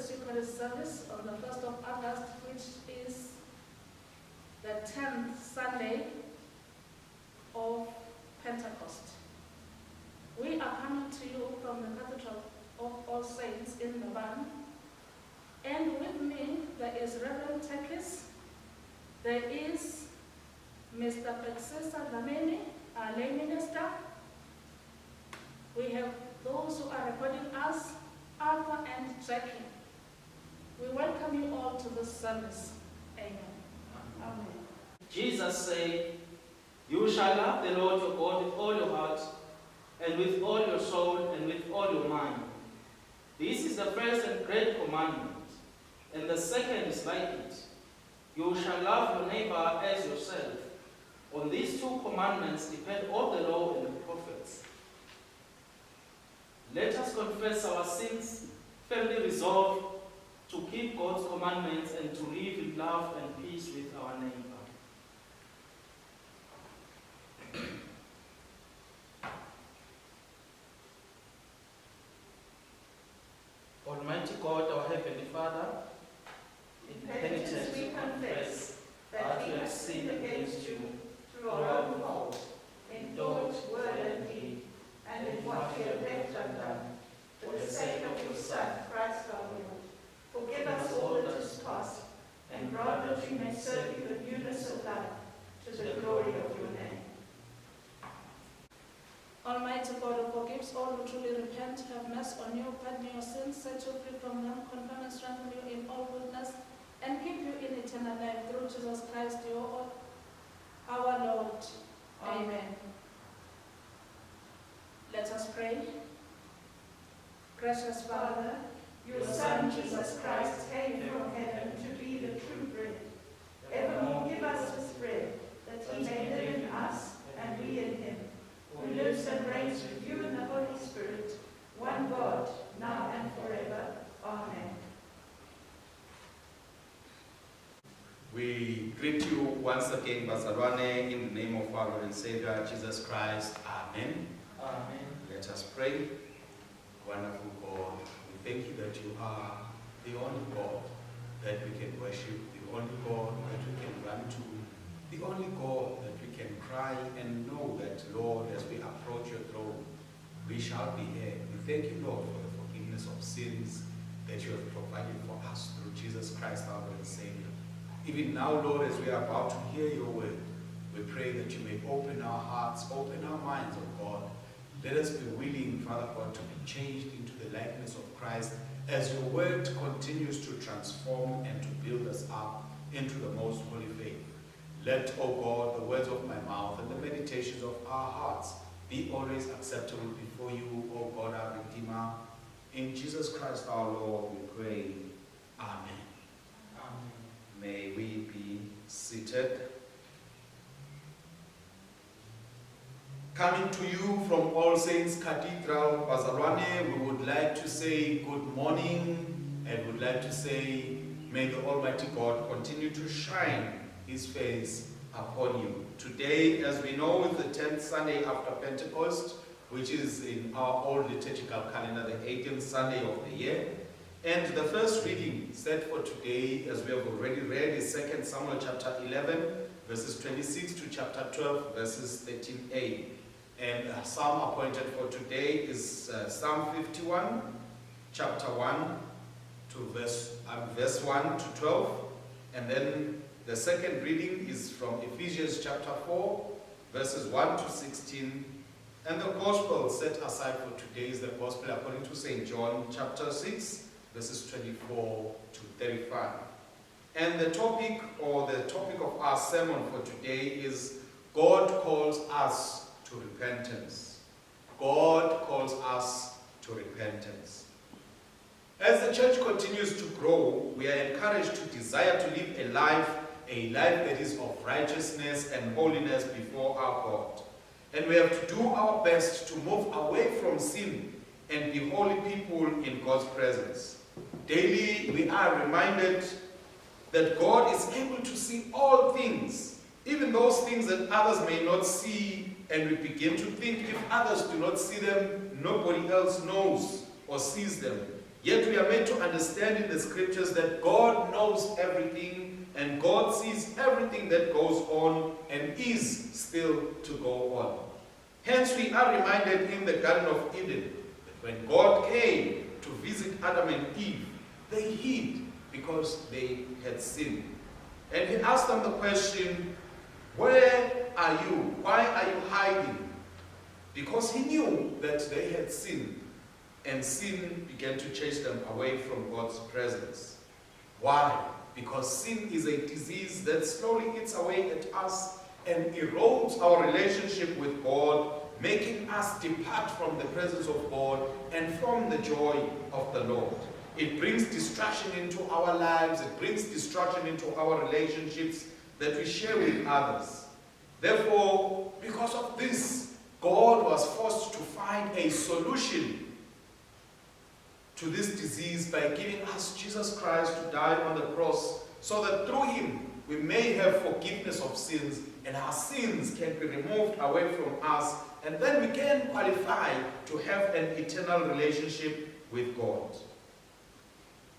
Blessed Eucharist service on the 1st of August, which is the 10th Sunday of Pentecost. We are coming to you from the Cathedral of All Saints in Navan, and with me there is Reverend Tekis, there is Mr. Pexesa Dlamini, our lay minister. We have those who are recording us, Arthur and Jackie. We welcome you all to this service. Amen. Amen. Jesus said, "You shall love the Lord your God with all your heart, and with all your soul, and with all your mind. This is the first and great commandment, and the second is like it. You shall love your neighbor as yourself. On these two commandments depend all the law and the prophets." Let us confess our sins, firmly resolve to keep God's commandments and to live in love and peace with our neighbor. Almighty God, our Heavenly Father, in penitence we confess that we have sinned against you through our own fault, in thought, word, and deed, and in what we have left undone. For the sake of your Son, Christ our Lord, forgive us all that is past, and grant that we may serve you in newness of life, to the glory of your name. Almighty God, who forgives all who truly repent, have mercy on you, pardon your sins, set you free from them, confirm and strengthen you in all goodness, and keep you in eternal life through Jesus Christ, our Lord. Amen. Let us pray. Gracious Father, your Son, Jesus Christ, came from heaven to be the true bread. Evermore give us this bread, that he may live in us, and we in him, who lives and reigns with you in the Holy Spirit, one God, now and forever. Amen. We greet you once again, Bazalwane, in the name of our Lord and Savior, Jesus Christ. Amen. Amen. Let us pray. Wonderful God, we thank you that you are the only God that we can worship, the only God that we can run to, the only God that we can cry and know that, Lord, as we approach your throne, we shall be here. We thank you, Lord, for the forgiveness of sins that you have provided for us through Jesus Christ, our Lord and Savior. Even now, Lord, as we are about to hear your word, we pray that you may open our hearts, open our minds, oh God. Let us be willing, Father God, to be changed into the likeness of Christ as your word continues to transform and to build us up into the most holy faith. Let, O God, the words of my mouth and the meditations of our hearts be always acceptable before you, O God, our Redeemer. In Jesus Christ our Lord we pray. Amen. Amen. May we be seated. Coming to you from All Saints Cathedral, Bazalwane, we would like to say good morning and would like to say, may the Almighty God continue to shine his face upon you. Today, as we know, is the 10th Sunday after Pentecost, which is in our old liturgical calendar, the 18th Sunday of the year. And the first reading set for today, as we have already read, is 2 Samuel chapter 11, verses 26 to chapter 12, verses 13a. And the psalm appointed for today is Psalm 51, chapter 1 to verse 1 to 12. And then the second reading is from Ephesians chapter 4, verses 1 to 16. And the gospel set aside for today is the gospel according to St. John chapter 6, verses 24 to 35. And the topic of our sermon for today is God calls us to repentance. God calls us to repentance. As the church continues to grow, we are encouraged to desire to live a life that is of righteousness and holiness before our God. And we have to do our best to move away from sin and be holy people in God's presence. Daily, we are reminded that God is able to see all things, even those things that others may not see, and we begin to think if others do not see them, nobody else knows or sees them. Yet we are made to understand in the scriptures that God knows everything and God sees everything that goes on and is still to go on. Hence we are reminded in the Garden of Eden that when God came to visit Adam and Eve, they hid because they had sinned. And he asked them the question, where are you? Why are you hiding? Because he knew that they had sinned, and sin began to chase them away from God's presence. Why? Because sin is a disease that slowly eats away at us and erodes our relationship with God, making us depart from the presence of God and from the joy of the Lord. It brings destruction into our lives. It brings destruction into our relationships that we share with others. Therefore, because of this, God was forced to find a solution to this disease by giving us Jesus Christ to die on the cross, so that through him we may have forgiveness of sins and our sins can be removed away from us, and then we can qualify to have an eternal relationship with God.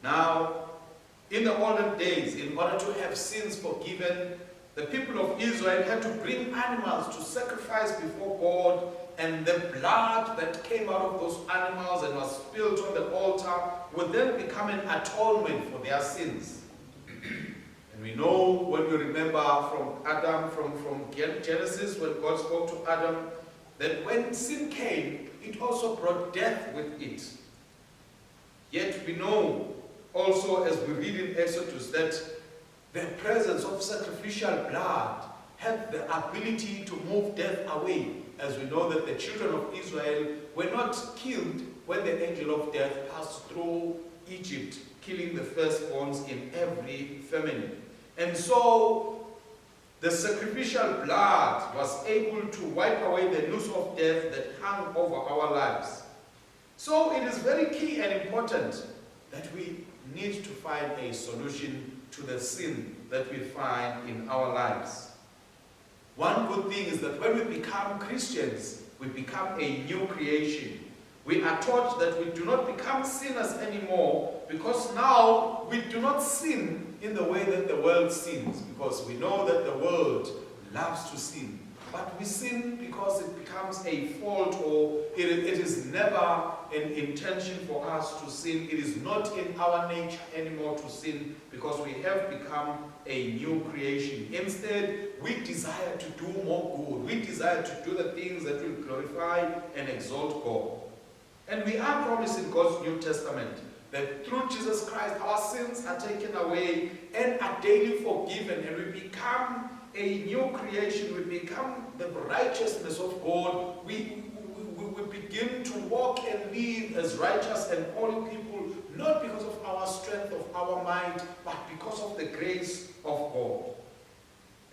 Now, in the olden days, in order to have sins forgiven, the people of Israel had to bring animals to sacrifice before God, and the blood that came out of those animals and was spilled on the altar would then become an atonement for their sins. And we know, when we remember from Adam, from Genesis, when God spoke to Adam, that when sin came, it also brought death with it. Yet we know also, as we read in Exodus, that the presence of sacrificial blood had the ability to move death away, as we know that the children of Israel were not killed when the angel of death passed through Egypt, killing the firstborns in every family. And so the sacrificial blood was able to wipe away the noose of death that hung over our lives. So it is very key and important that we need to find a solution to the sin that we find in our lives. One good thing is that when we become Christians, we become a new creation. We are taught that we do not become sinners anymore, because now we do not sin in the way that the world sins, because we know that the world loves to sin. But we sin because it becomes a fault, or it is never an intention for us to sin. It is not in our nature anymore to sin, because we have become a new creation. Instead, we desire to do more good. We desire to do the things that will glorify and exalt God. And we are promised in God's New Testament that through Jesus Christ our sins are taken away and are daily forgiven, and we become a new creation. We become the righteousness of God. We begin to walk and live as righteous and holy people, not because of our strength, of our might, but because of the grace of God,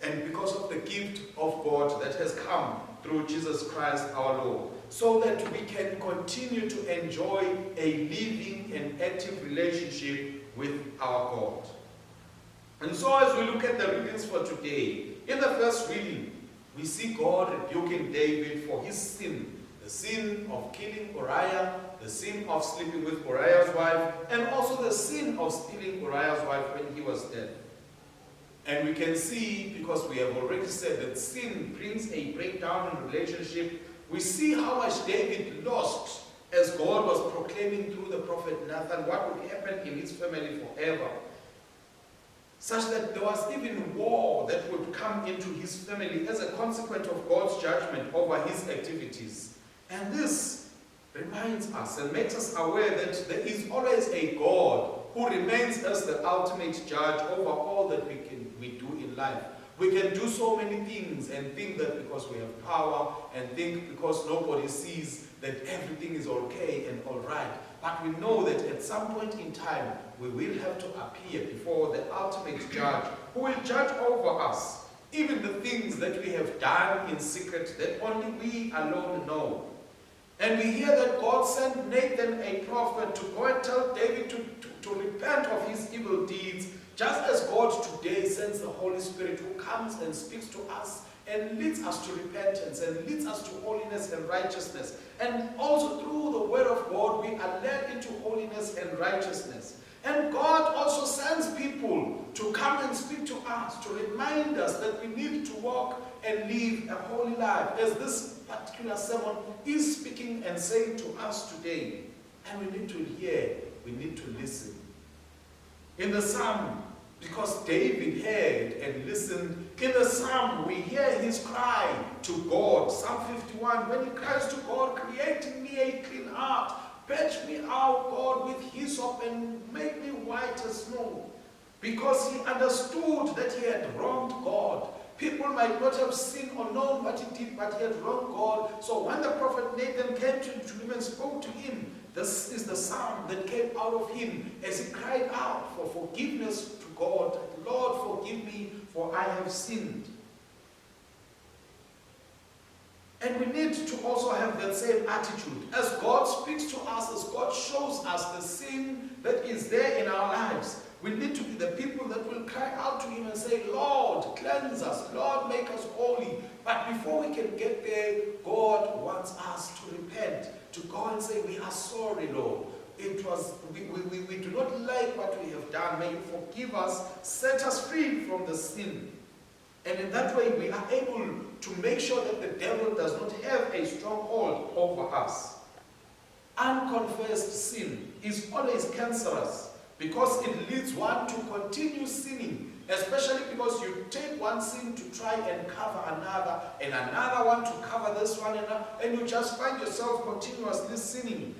and because of the gift of God that has come through Jesus Christ our Lord, so that we can continue to enjoy a living and active relationship with our God. And so as we look at the readings for today, in the first reading, we see God rebuking David for his sin, the sin of killing Uriah, the sin of sleeping with Uriah's wife, and also the sin of stealing Uriah's wife when he was dead. And we can see, because we have already said that sin brings a breakdown in relationship, we see how much David lost as God was proclaiming through the prophet Nathan what would happen in his family forever. Such that there was even war that would come into his family as a consequence of God's judgment over his activities. And this reminds us and makes us aware that there is always a God who remains as the ultimate judge over all that we do in life. We can do so many things and think that because we have power, and think because nobody sees that everything is okay and all right. But we know that at some point in time, we will have to appear before the ultimate judge, who will judge over us, even the things that we have done in secret that only we alone know. And we hear that God sent Nathan, a prophet, to go and tell David to repent of his evil deeds, just as God today sends the Holy Spirit who comes and speaks to us and leads us to repentance and leads us to holiness and righteousness. And also through the word of God, we are led into holiness and righteousness. And God also sends people to come and speak to us, to remind us that we need to walk and live a holy life, as this particular sermon is speaking and saying to us today. And we need to hear, we need to listen. In the psalm, because David heard and listened, in the psalm we hear his cry to God. Psalm 51, when he cries to God, create in me a clean heart, purge me out, God, with hyssop and make me white as snow. Because he understood that he had wronged God. People might not have seen or known what he did, but he had wronged God. So when the prophet Nathan came to him and spoke to him, this is the psalm that came out of him as he cried out for forgiveness to God. Lord, forgive me, for I have sinned. And we need to also have that same attitude. As God speaks to us, as God shows us the sin that is there in our lives, we need to be the people that will cry out to him and say, Lord, cleanse us. Lord, make us holy. But before we can get there, God wants us to repent, to go and say, we are sorry, Lord. We do not like what we have done. May you forgive us, set us free from the sin. And in that way, we are able to make sure that the devil does not have a stronghold over us. Unconfessed sin is always cancerous, because it leads one to continue sinning, especially because you take one sin to try and cover another, and another one to cover this one, and you just find yourself continuously sinning.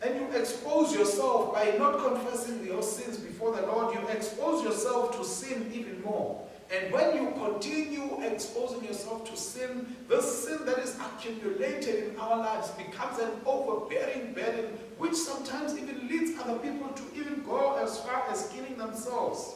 And you expose yourself by not confessing your sins before the Lord. You expose yourself to sin even more. And when you continue exposing yourself to sin, the sin that is accumulated in our lives becomes an overbearing burden, which sometimes even leads other people to even go as far as killing themselves.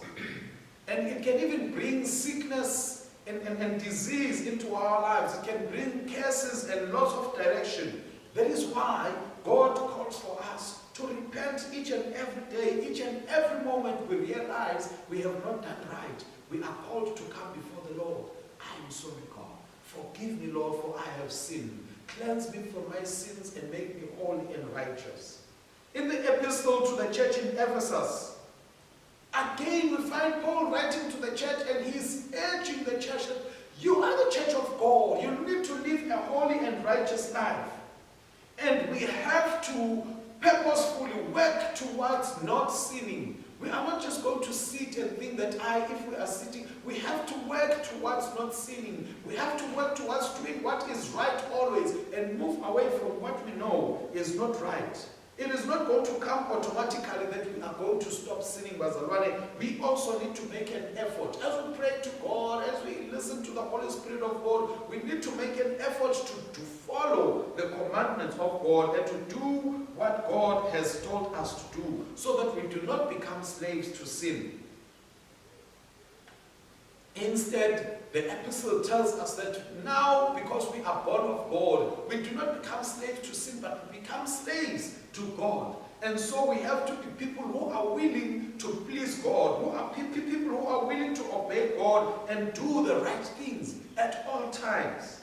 And it can even bring sickness and disease into our lives. It can bring curses and loss of direction. That is why God calls for us to repent each and every day, each and every moment we realize we have not done right. We are called to come before the Lord. I am sorry, God. Forgive me, Lord, for I have sinned. Cleanse me from my sins and make me holy and righteous. In the epistle to the church in Ephesus, again we find Paul writing to the church, and he's urging the church that you are the church of God. You need to live a holy and righteous life. And we have to purposefully work towards not sinning. We are not just going to sit and think that if we are sitting, we have to work towards not sinning. We have to work towards doing what is right always and move away from what we know is not right. It is not going to come automatically that we are going to stop sinning, Bazalwane. We also need to make an effort. As we pray to God, as we listen to the Holy Spirit of God, we need to make an effort to follow the commandments of God and to do what God has told us to do, so that we do not become slaves to sin. Instead, the epistle tells us that now, because we are born of God, we do not become slaves to sin, but we become slaves to God. And so we have to be people who are willing to please God, who are people who are willing to obey God and do the right things at all times.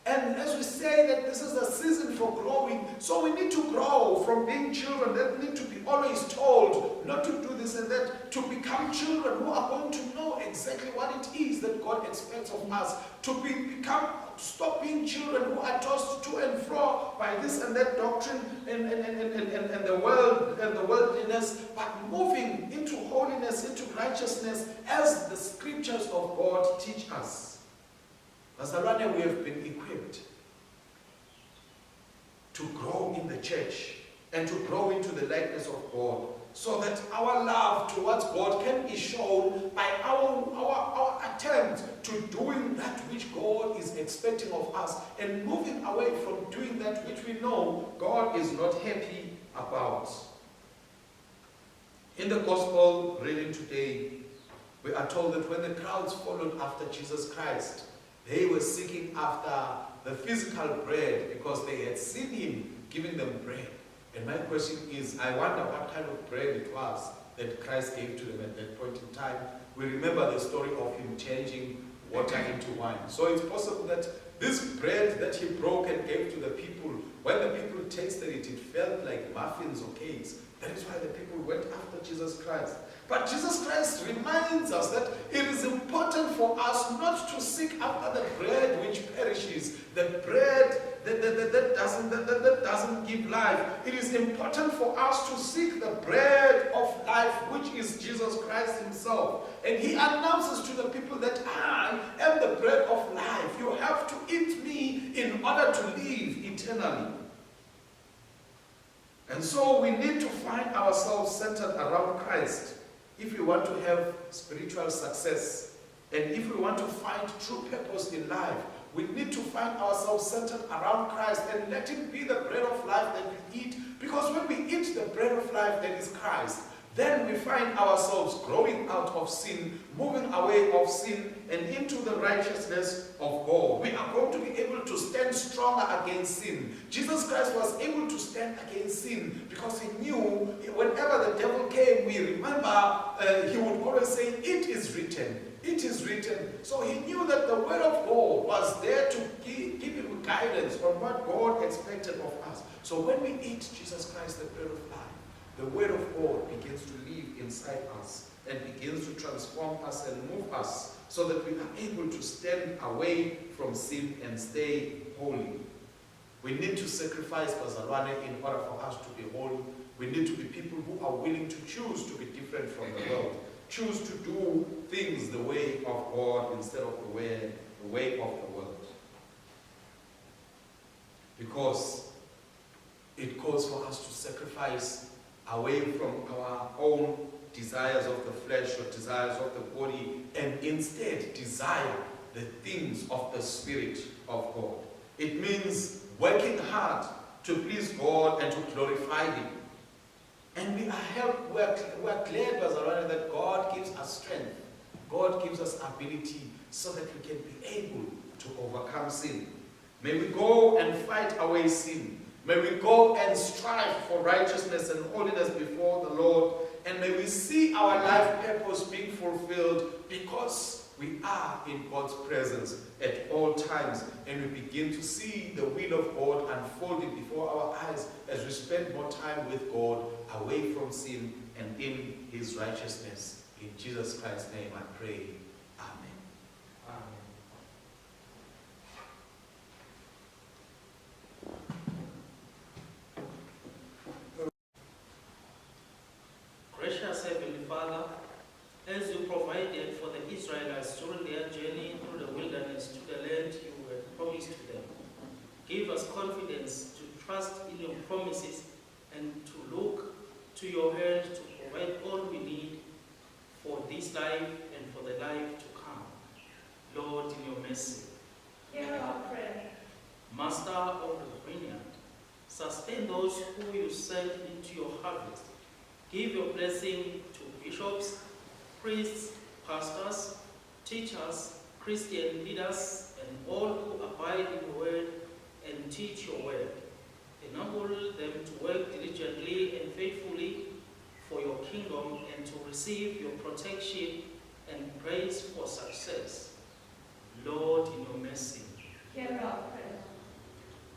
And as we say that this is a season for growing, so we need to grow from being children that need to be always told not to do this and that, to become children who are going to know exactly what it is that God expects of us, to stop being children who are tossed to and fro by this and that doctrine and the world and the worldliness, but moving into holiness, into righteousness, as the scriptures of God teach us. Bazalwane, we have been equipped to grow in the church and to grow into the likeness of God, so that our love towards God can be shown by our attempt to doing that which God is expecting of us, and moving away from doing that which we know God is not happy about. In the gospel reading today, we are told that when the crowds followed after Jesus Christ, they were seeking after the physical bread because they had seen him giving them bread. And my question is, I wonder what kind of bread it was that Christ gave to them at that point in time. We remember the story of him changing water into wine. So it's possible that this bread that he broke and gave to the people, when the people tasted it, it felt like muffins or cakes. That is why the people went after Jesus Christ. But Jesus Christ reminds us that it is important for us not to seek after the bread which perishes, the bread that doesn't give life. It is important for us to seek the bread of life, which is Jesus Christ himself. And he announces to the people that I am the bread of life. You have to eat me in order to live eternally. And so we need to find ourselves centered around Christ if we want to have spiritual success, and if we want to find true purpose in life. We need to find ourselves centered around Christ and let him be the bread of life that we eat. Because when we eat the bread of life that is Christ, then we find ourselves growing out of sin, moving away of sin and into the righteousness of God. We are going to be able to stand stronger against sin. Jesus Christ was able to stand against sin because he knew whenever the devil came, we remember he would always say, "It is written. It is written." So he knew that the word of God was there to give him guidance on what God expected of us. So when we eat Jesus Christ, the bread of life, the word of God begins to live inside us and begins to transform us and move us so that we are able to stand away from sin and stay holy. We need to sacrifice Bazalwane in order for us to be holy. We need to be people who are willing to choose to be different from the world. Choose to do things the way of God instead of the way of the world. Because it calls for us to sacrifice away from our own desires of the flesh or desires of the body, and instead desire the things of the Spirit of God. It means working hard to please God and to glorify him. And we are glad, Bazalwane, that God gives us strength. God gives us ability so that we can be able to overcome sin. May we go and fight away sin. May we go and strive for righteousness and holiness before the Lord. And may we see our life purpose being fulfilled because we are in God's presence at all times. And we begin to see the will of God unfolding before our eyes as we spend more time with God, away from sin and in his righteousness. In Jesus Christ's name I pray. Amen. Amen. Gracious Heavenly Father, as you provided for the Israelites during their journey through the wilderness to the land you had promised to them, give us confidence to trust in your promises and to look to your hand to provide all we need for this life and for the life to come. Lord, in your mercy, Hear our prayer. Master of the vineyard, sustain those who you send into your harvest. Give your blessing to bishops, priests, pastors, teachers, Christian leaders, and all who abide in your word and teach your word. Enable them to work diligently and faithfully for your kingdom and to receive your protection and grace for success. Lord, in your mercy, Hear our prayer.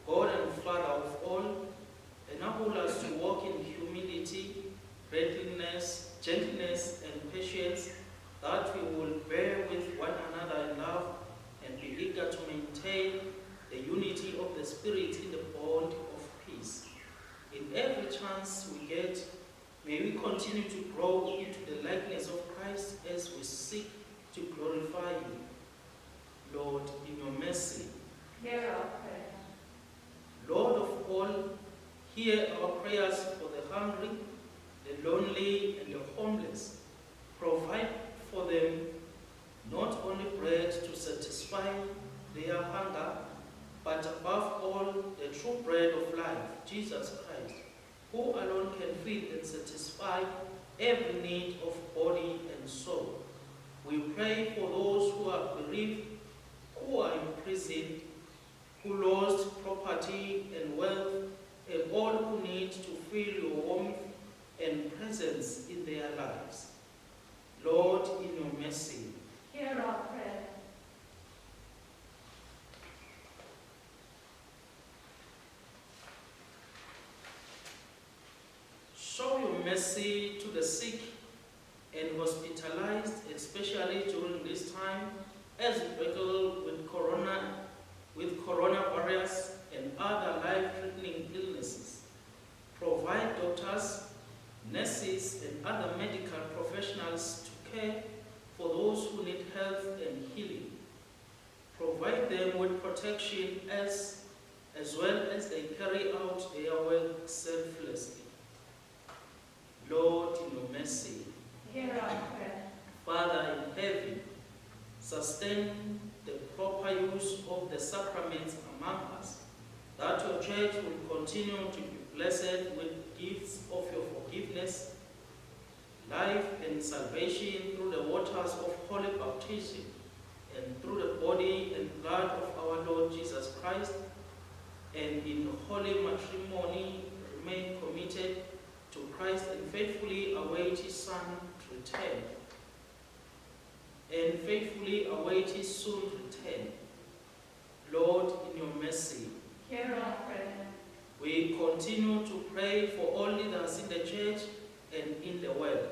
God and Father of all, enable us to walk in humility, readiness, gentleness, and patience, that we will bear with one another in love and be eager to maintain the unity of the Spirit in the bond of peace. In every chance we get, may we continue to grow into the likeness of Christ as we seek to glorify you. Lord, in your mercy, Hear our prayer. Lord of all, hear our prayers for the hungry, the lonely, and the homeless. Provide for them not only bread to satisfy their hunger, but above all, the true bread of life, Jesus Christ, who alone can feed and satisfy every need of body and soul. We pray for those who are bereaved, who are in prison, who lost property and wealth, and all who need to feel your warmth and presence in their lives. Lord, in your mercy, Hear our prayer. show your mercy to the sick and hospitalized, especially during this time as we battle with coronavirus and other life-threatening illnesses. Provide doctors, nurses, and other medical professionals to care for those who need health and healing. Provide them with protection as well as they carry out their work selflessly. Lord, in your mercy, Hear our prayer. Father in heaven, sustain the proper use of the sacraments among us, that your church will continue to be blessed with gifts of your forgiveness, life and salvation through the waters of holy baptism and through the body and blood of our Lord Jesus Christ, and in holy matrimony remain committed to Christ and faithfully await his Son's return. And faithfully await his soon return. Lord, in your mercy, Hear our prayer. we continue to pray for all leaders in the church and in the world.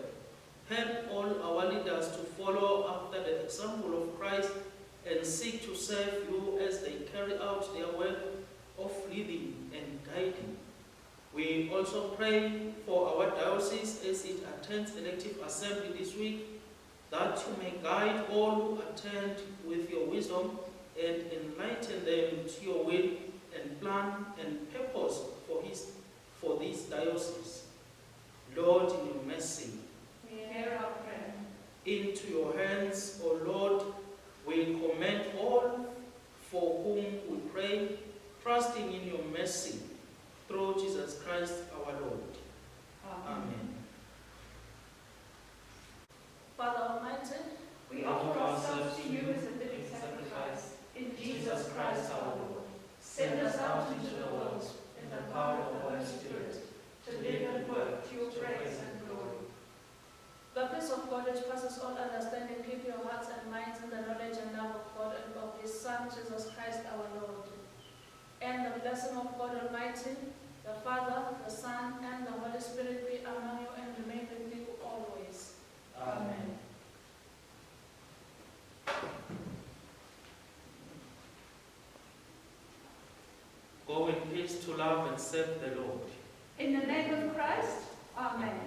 Help all our leaders to follow after the example of Christ and seek to serve you as they carry out their work of leading and guiding. We also pray for our diocese as it attends elective assembly this week, that you may guide all who attend with your wisdom and enlighten them to your will and plan and purpose for this diocese. Lord, in your mercy, Hear our prayer. into your hands, O Lord, we commend all for whom we pray, trusting in your mercy, through Jesus Christ our Lord. Amen. Father Almighty, We offer ourselves to you as a living sacrifice in Jesus Christ our Lord. Send us out into the world in the power of the Holy Spirit to live and work to your praise and glory. the peace of God which passes all understanding, keep your hearts and minds in the knowledge and love of God and of his Son, Jesus Christ our Lord. And the blessing of God Almighty, the Father, the Son, and the Holy Spirit be among you and remain with you always. Amen. Go in peace to love and serve the Lord. In the name of Christ, Amen.